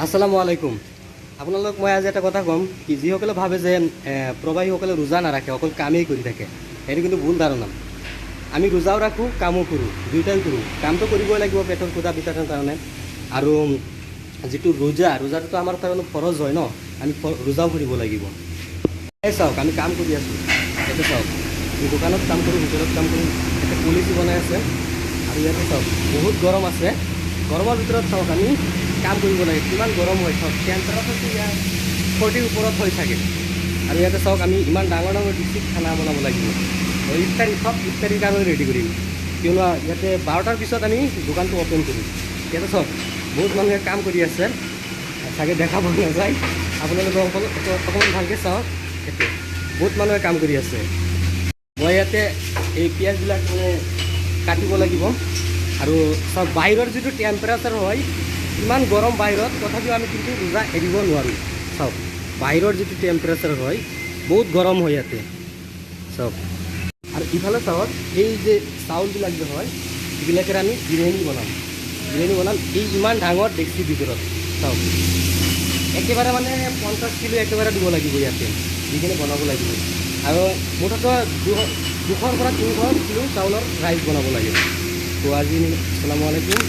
আসসালামু আলাইকুম। আপোনালোক মই আজি এটা কথা ক'ম কি যিসকলে ভাবে যে প্ৰবাহীসকলে ৰোজা নাৰাখে অকল কামেই কৰি থাকে, সেইটো কিন্তু ভুল ধাৰণা। আমি ৰোজাও ৰাখোঁ, কামো কৰোঁ, দুয়োটাই কৰোঁ। কামটো কৰিবই লাগিব পেটৰ ক্ষুধা বিতাৰৰ কাৰণে, আৰু যিটো ৰোজাটোতো আমাৰ কাৰণে ফৰজ হয় ন, আমি ৰোজাও কৰিব লাগিব। এই চাওক আমি কাম কৰি আছোঁ, এইটো চাওক আমি দোকানত কাম কৰোঁ, হোটেলত কাম কৰোঁ, এটা পলিচি বনাই আছে। আৰু ইয়াতে চাওক বহুত গৰম আছে, গৰমৰ ভিতৰত চাওক আমি কাম কৰিব লাগে। কিমান গৰম হয় চাওক, টেম্পাৰেচাৰটো ইয়াত 40ৰ ওপৰত হৈ থাকে। আৰু ইয়াতে চাওক আমি ইমান ডাঙৰ ডাঙৰ ডিষ্ট্ৰিক্ট খানা বনাব লাগিব। ইফতাৰীৰ কাৰণে ৰেডি কৰিম, কিয়নো ইয়াতে 12টাৰ পিছত আমি দোকানটো অ'পেন কৰিম। ইয়াতে চাওক বহুত মানুহে কাম কৰি আছে, চাগে দেখা পোৱা নাযায়। আপোনালোকে অকণমান ভালকৈ চাওক, ইয়াতে বহুত মানুহে কাম কৰি আছে। মই ইয়াতে এই পিঁয়াজবিলাক মানে কাটিব লাগিব। আৰু চাওক বাহিৰৰ যিটো টেম্পাৰেচাৰ হয়, ইমান গৰম বাহিৰত, তথাপিও আমি কিন্তু ৰোজা এৰিব নোৱাৰোঁ। চাওক বাহিৰৰ যিটো টেম্পাৰেচাৰ হয়, বহুত গৰম হয় ইয়াতে চাওক। আৰু ইফালে চাওক এই যে চাউলবিলাক যে হয়, এইবিলাকেৰে আমি বিৰিয়ানী বনাম এই ইমান ডাঙৰ ডেক্সিৰ ভিতৰত। চাওক একেবাৰে মানে 50 কিলো একেবাৰে দিব লাগিব ইয়াতে, যিখিনি বনাব লাগিব। আৰু মুঠতে 200 পৰা 300 কিলো চাউলৰ ৰাইচ বনাব লাগিব। তো আজি আসসালামু আলাইকুম।